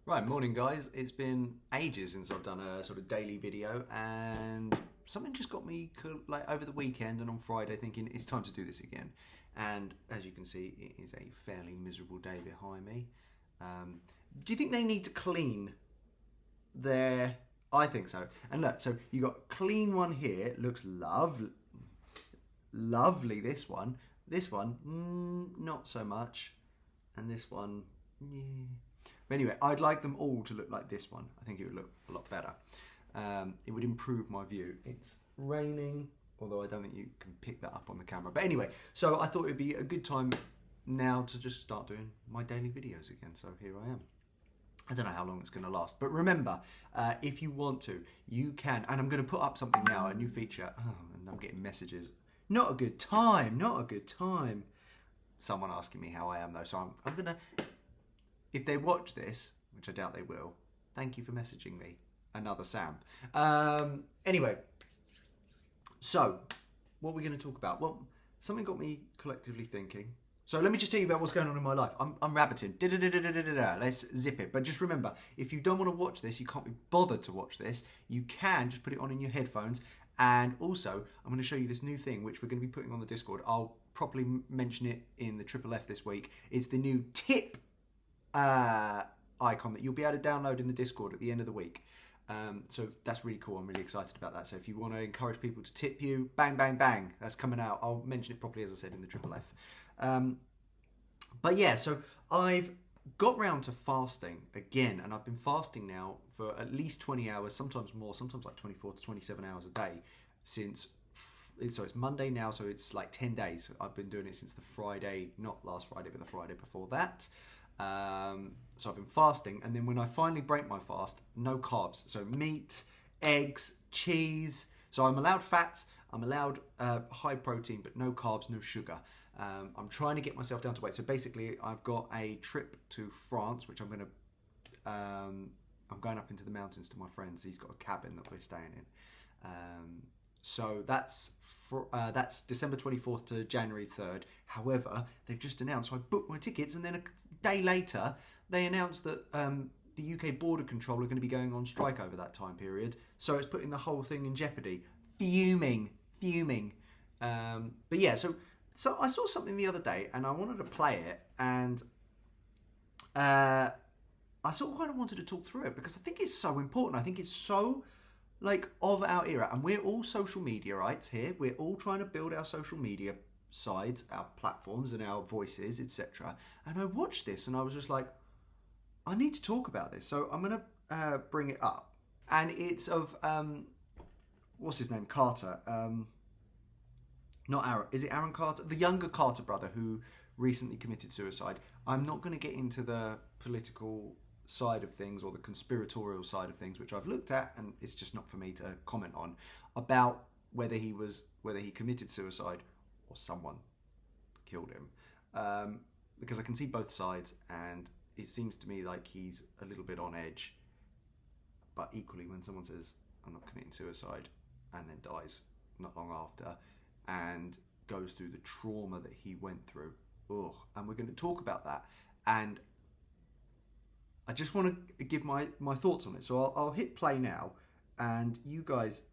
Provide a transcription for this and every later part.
Right, morning guys. It's been ages since I've done a sort of daily video, and something just got me like over the weekend and on Friday thinking it's time to do this again. And as you can see, it is a fairly miserable day behind me. Do you think they need to clean their... I think so. And look, so you got clean one here, looks lovely. This one, not so much, and this one, yeah. But anyway, I'd like them all to look like this one. I think it would look a lot better. It would improve my view. It's raining, although I don't think you can pick that up on the camera. But anyway, so I thought it'd be a good time now to just start doing my daily videos again. So here I am. I don't know how long it's going to last. But remember, if you want to, you can. And I'm going to put up something now, a new feature. Oh, and I'm getting messages. Not a good time. Someone asking me how I am, though. So I'm going to... If they watch this, which I doubt they will, thank you for messaging me. Another Sam. Anyway, so what we're going to talk about? Well, something got me collectively thinking. So let me just tell you about what's going on in my life. I'm rabbiting. Let's zip it. But just remember, if you don't want to watch this, you can't be bothered to watch this, you can just put it on in your headphones. And also, I'm going to show you this new thing, which we're going to be putting on the Discord. I'll properly mention it in the Triple F this week. It's the new tip icon that you'll be able to download in the Discord at the end of the week. So that's really cool. I'm really excited about that. So if you want to encourage people to tip you, bang, bang, bang, that's coming out. I'll mention it properly, as I said, in the Triple F. But yeah, so I've got round to fasting again, and I've been fasting now for at least 20 hours, sometimes more, sometimes like 24 to 27 hours a day since... So it's Monday now, so it's like 10 days. I've been doing it since the Friday, not last Friday, but the Friday before that. So I've been fasting, and then when I finally break my fast, no carbs. So meat, eggs, cheese. So I'm allowed fats, I'm allowed high protein, but no carbs, no sugar. I'm trying to get myself down to weight. So basically, I've got a trip to France, which I'm going up into the mountains to my friends. He's got a cabin that we're staying in. So that's December 24th to January 3rd. However, they've just announced, so I booked my tickets, and then a day later, they announced that the UK border control are going to be going on strike over that time period. So it's putting the whole thing in jeopardy. Fuming. But yeah, so I saw something the other day, and I wanted to play it, and I sort of kind of wanted to talk through it, because I think it's so important. I think it's so... like of our era, and we're all social mediaites here. We're all trying to build our social media sides, our platforms and our voices, etc. And I watched this and I was just like, I need to talk about this. So I'm going to bring it up. And it's of, what's his name? Carter. Not Aaron. Is it Aaron Carter? The younger Carter brother who recently committed suicide. I'm not going to get into the political side of things or the conspiratorial side of things, which I've looked at, and it's just not for me to comment on, about whether he committed suicide or someone killed him, because I can see both sides, and it seems to me like he's a little bit on edge. But equally, when someone says I'm not committing suicide and then dies not long after and goes through the trauma that he went through, and we're going to talk about that, and I just want to give my thoughts on it. So I'll hit play now, and you guys...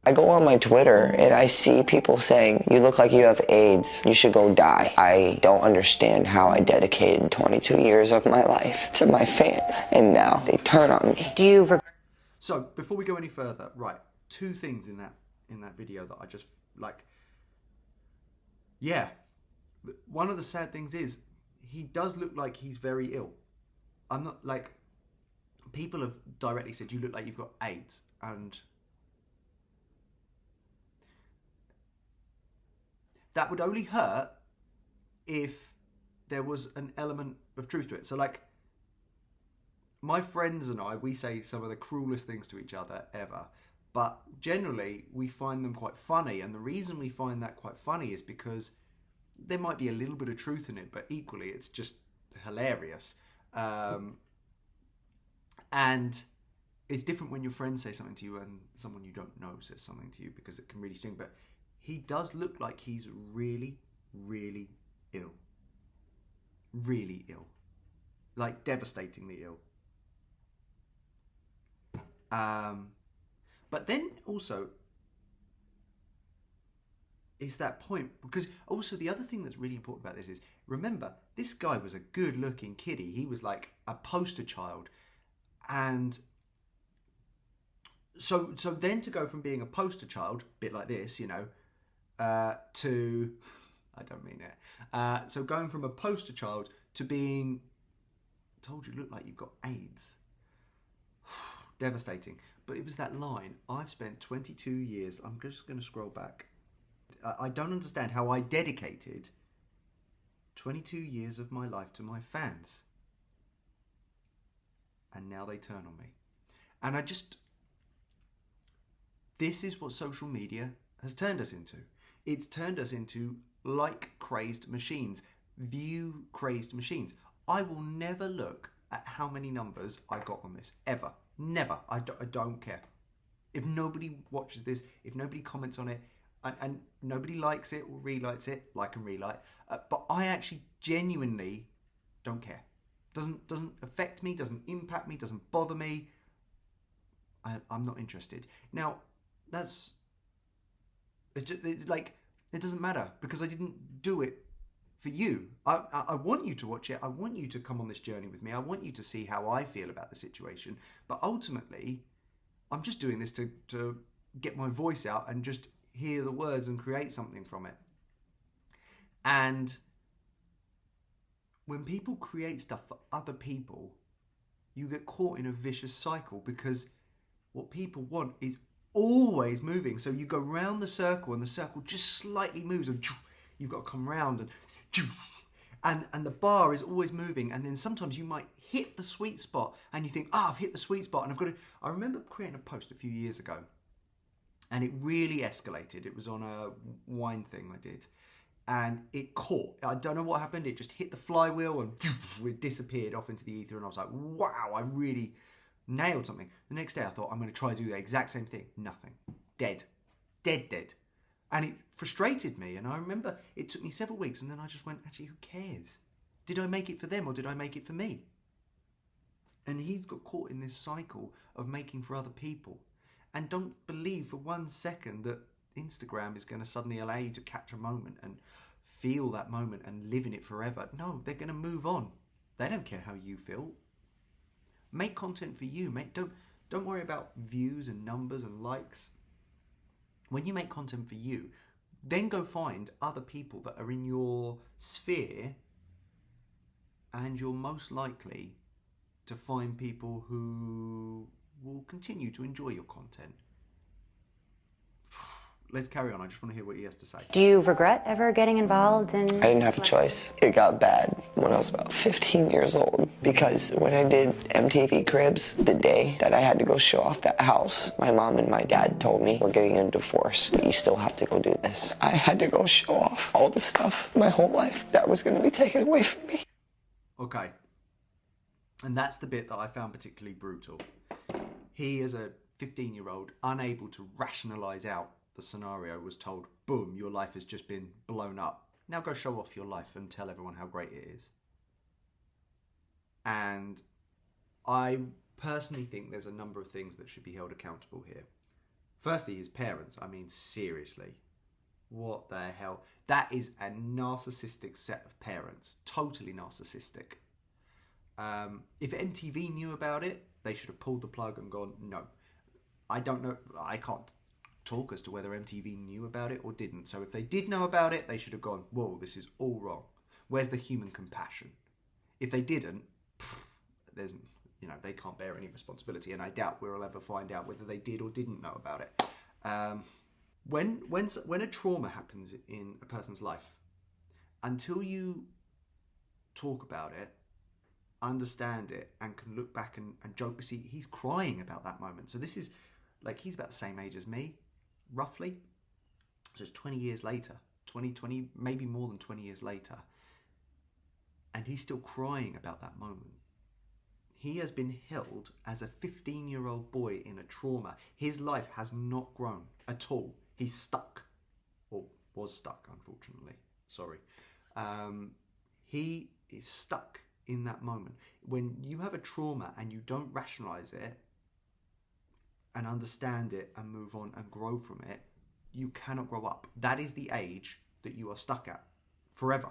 I go on my Twitter and I see people saying, you look like you have AIDS, you should go die. I don't understand how I dedicated 22 years of my life to my fans, and now they turn on me. So before we go any further, right, two things in that video that I just like... Yeah, one of the sad things is he does look like he's very ill. I'm not, like, people have directly said, you look like you've got AIDS, and that would only hurt if there was an element of truth to it. So, like, my friends and I, we say some of the cruelest things to each other ever, but generally we find them quite funny, and the reason we find that quite funny is because there might be a little bit of truth in it, but equally it's just hilarious. And it's different when your friends say something to you and someone you don't know says something to you, because it can really sting. But he does look like he's really, really ill. Really ill. like devastatingly ill. But then also, it's that point, because also the other thing that's really important about this is, remember, this guy was a good looking kiddie. He was like a poster child. And so then to go from being a poster child, a bit like this, you know, to, I don't mean it. So going from a poster child to being told you look like you've got AIDS. Devastating. But it was that line, I've spent 22 years, I'm just going to scroll back. I don't understand how I dedicated 22 years of my life to my fans. And now they turn on me. And this is what social media has turned us into. It's turned us into like crazed machines, view crazed machines. I will never look at how many numbers I got on this, ever. Never. I don't care. If nobody watches this, if nobody comments on it, and nobody likes it or relights it, like and relight, but I actually genuinely don't care. Doesn't affect me, doesn't impact me, doesn't bother me. I'm not interested. Now, it's like, it doesn't matter, because I didn't do it for you. I want you to watch it. I want you to come on this journey with me. I want you to see how I feel about the situation. But ultimately, I'm just doing this to get my voice out and just hear the words and create something from it. And when people create stuff for other people, you get caught in a vicious cycle, because what people want is always moving. So you go round the circle and the circle just slightly moves, and you've got to come round and the bar is always moving. And then sometimes you might hit the sweet spot and you think, I've hit the sweet spot and I've got to. I remember creating a post a few years ago and it really escalated. It was on a wine thing I did. And it caught. I don't know what happened. It just hit the flywheel and it disappeared off into the ether. And I was like, wow, I really nailed something. The next day I thought, I'm going to try to do the exact same thing. Nothing. Dead. And it frustrated me. And I remember it took me several weeks. And then I just went, actually, who cares? Did I make it for them or did I make it for me? And he's got caught in this cycle of making for other people. And don't believe for 1 second that Instagram is going to suddenly allow you to catch a moment and feel that moment and live in it forever. No, they're going to move on. They don't care how you feel. Make content for you. Don't worry about views and numbers and likes. When you make content for you, then go find other people that are in your sphere, and you're most likely to find people who will continue to enjoy your content. Let's carry on. I just want to hear what he has to say. Do you regret ever getting involved in... I didn't have a choice. It got bad when I was about 15 years old, because when I did MTV Cribs, the day that I had to go show off that house, my mom and my dad told me, we're getting a divorce, but you still have to go do this. I had to go show off all the stuff my whole life that was going to be taken away from me. Okay. And that's the bit that I found particularly brutal. He, as a 15-year-old, unable to rationalise out the scenario, was told, boom, your life has just been blown up. Now go show off your life and tell everyone how great it is. And I personally think there's a number of things that should be held accountable here. Firstly, his parents. I mean, seriously. What the hell? That is a narcissistic set of parents. Totally narcissistic. If MTV knew about it, they should have pulled the plug and gone, no. I don't know. I can't talk as to whether MTV knew about it or didn't. So if they did know about it, they should have gone, whoa, this is all wrong. Where's the human compassion? If they didn't, there's, they can't bear any responsibility, and I doubt we'll ever find out whether they did or didn't know about it. When a trauma happens in a person's life, until you talk about it, understand it, and can look back and joke, see, he's crying about that moment. So this is like, he's about the same age as me, roughly. So it's 20 years later, 20, maybe more than 20 years later. And he's still crying about that moment. He has been held as a 15-year-old boy in a trauma. His life has not grown at all. He's stuck, or was stuck, unfortunately. Sorry. He is stuck in that moment. When you have a trauma and you don't rationalize it and understand it and move on and grow from it, you cannot grow up. That is the age that you are stuck at forever.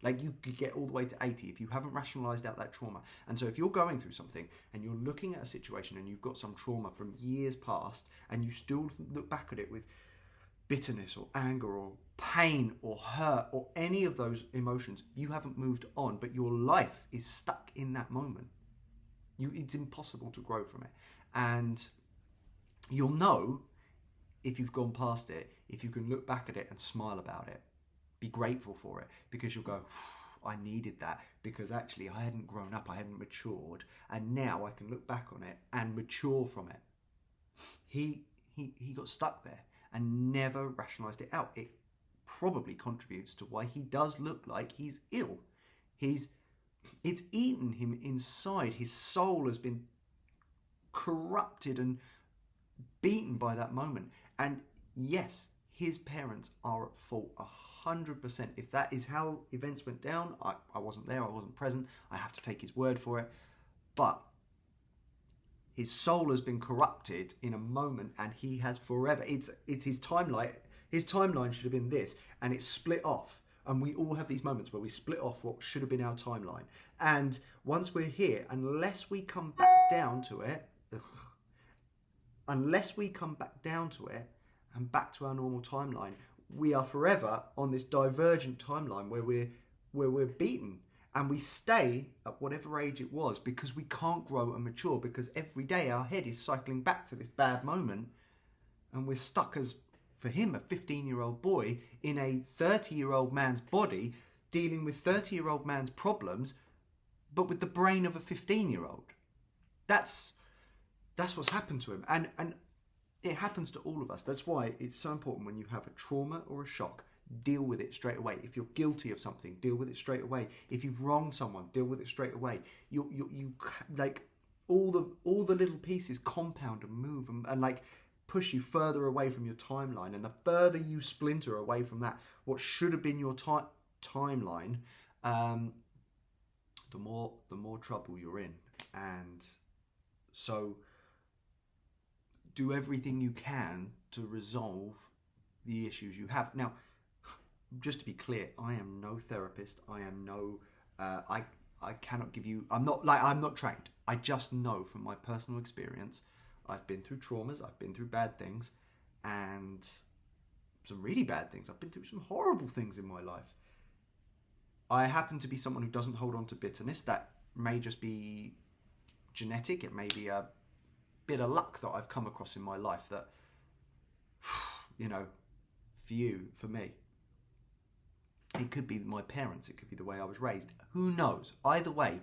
Like, you could get all the way to 80 if you haven't rationalized out that trauma. And so if you're going through something and you're looking at a situation and you've got some trauma from years past and you still look back at it with bitterness or anger or pain or hurt or any of those emotions, you haven't moved on, but your life is stuck in that moment. It's impossible to grow from it. And you'll know if you've gone past it, if you can look back at it and smile about it. Be grateful for it, because you'll go, I needed that, because actually I hadn't grown up, I hadn't matured, and now I can look back on it and mature from it. He got stuck there and never rationalized it out. It probably contributes to why he does look like he's ill. It's eaten him inside. His soul has been corrupted and beaten by that moment. And yes, his parents are at fault 100%. If that is how events went down, I wasn't there, I wasn't present, I have to take his word for it. But his soul has been corrupted in a moment, and he has forever. It's his timeline. His timeline should have been this, and it's split off. And we all have these moments where we split off what should have been our timeline. And once we're here, unless we come back down to it, and back to our normal timeline, we are forever on this divergent timeline where we're beaten, and we stay at whatever age it was, because we can't grow and mature, because every day our head is cycling back to this bad moment, and we're stuck as, for him, a 15-year-old boy in a 30-year-old man's body, dealing with 30-year-old man's problems, but with the brain of a 15-year-old. That's what's happened to him, and it happens to all of us. That's why it's so important, when you have a trauma or a shock, deal with it straight away. If you're guilty of something, deal with it straight away. If you've wronged someone, deal with it straight away. You like, all the little pieces compound and move and like push you further away from your timeline. And the further you splinter away from that, what should have been your timeline, the more trouble you're in. And so do everything you can to resolve the issues you have. Now, just to be clear, I am no therapist. I am no, I cannot give you, I'm not trained. I just know from my personal experience, I've been through traumas, I've been through bad things, and some really bad things. I've been through some horrible things in my life. I happen to be someone who doesn't hold on to bitterness. That may just be genetic. It may be a bit of luck that I've come across in my life that, for me, it could be my parents, it could be the way I was raised. Who knows? Either way,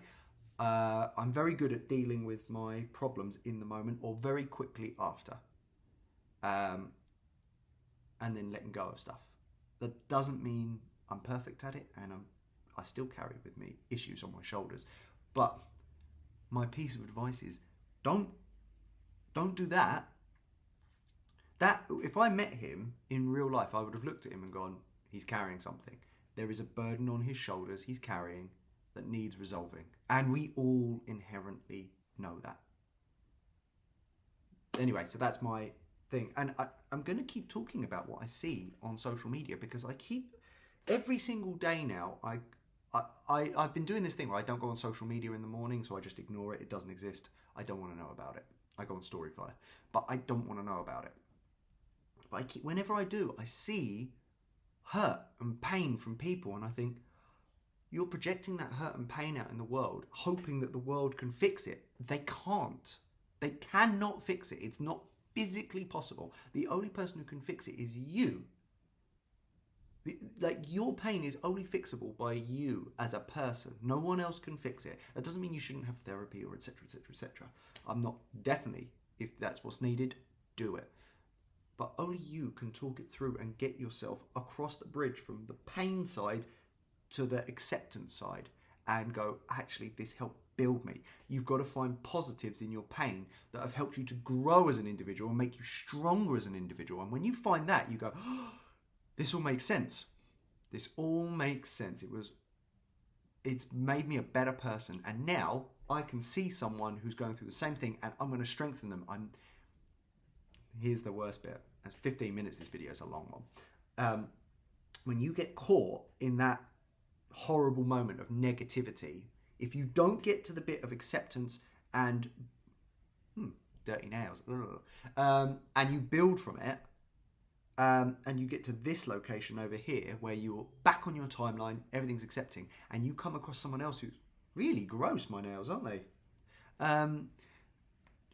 I'm very good at dealing with my problems in the moment or very quickly after. And then letting go of stuff. That doesn't mean I'm perfect at it, and I still carry with me issues on my shoulders. But my piece of advice is, don't do that. That, if I met him in real life, I would have looked at him and gone, he's carrying something. There is a burden on his shoulders he's carrying that needs resolving. And we all inherently know that. Anyway, so that's my thing. And I'm going to keep talking about what I see on social media, because I keep, every single day now, I've been doing this thing where I don't go on social media in the morning, so I just ignore it. It doesn't exist. I don't want to know about it. I go on StoryFire, but I don't want to know about it. But whenever I do, I see hurt and pain from people, and I think, you're projecting that hurt and pain out in the world, hoping that the world can fix it. They can't. They cannot fix it. It's not physically possible. The only person who can fix it is you. Like, your pain is only fixable by you as a person. No one else can fix it. That doesn't mean you shouldn't have therapy or etc, etc, etc. I'm not, definitely, if that's what's needed, do it. But only you can talk it through and get yourself across the bridge from the pain side to the acceptance side and go, actually, this helped build me. You've got to find positives in your pain that have helped you to grow as an individual and make you stronger as an individual. And when you find that, you go, oh, this all makes sense. This all makes sense. it's made me a better person. And now I can see someone who's going through the same thing, and I'm going to strengthen them. Here's the worst bit. It's 15 minutes. This video is a long one. When you get caught in that horrible moment of negativity, if you don't get to the bit of acceptance and dirty nails, and you build from it, and you get to this location over here where you're back on your timeline, everything's accepting, and you come across someone else who's really gross, my nails, aren't they?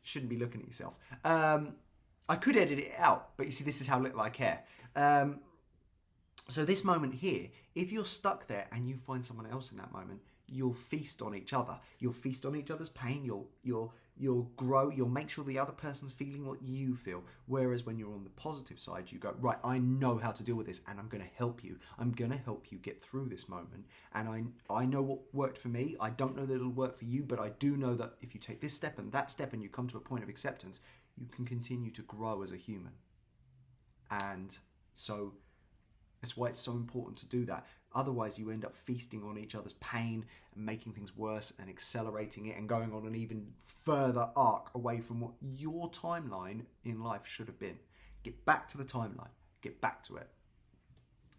Shouldn't be looking at yourself. I could edit it out, but you see, this is how little I care. So this moment here, if you're stuck there and you find someone else in that moment, you'll feast on each other. You'll feast on each other's pain. You'll grow. You'll make sure the other person's feeling what you feel. Whereas when you're on the positive side, you go, right, I know how to deal with this, and I'm going to help you. I'm going to help you get through this moment. And I know what worked for me. I don't know that it'll work for you, but I do know that if you take this step and that step and you come to a point of acceptance, you can continue to grow as a human. And so that's why it's so important to do that. Otherwise, you end up feasting on each other's pain and making things worse and accelerating it and going on an even further arc away from what your timeline in life should have been. Get back to the timeline. Get back to it.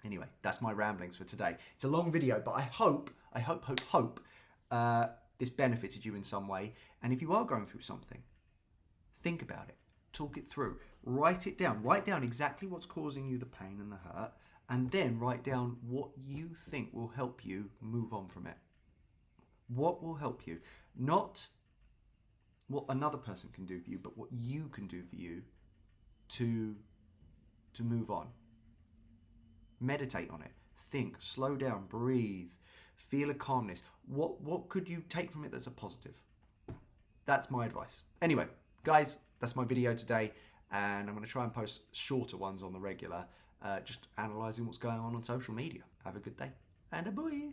Anyway, that's my ramblings for today. It's a long video, but I hope this benefited you in some way. And if you are going through something, think about it. Talk it through. Write it down. Write down exactly what's causing you the pain and the hurt. And then write down what you think will help you move on from it. What will help you? Not what another person can do for you, but what you can do for you to move on. Meditate on it. Think. Slow down. Breathe. Feel a calmness. What could you take from it that's a positive? That's my advice. Anyway, guys, that's my video today. And I'm going to try and post shorter ones on the regular. Just analysing what's going on social media. Have a good day. And a bye.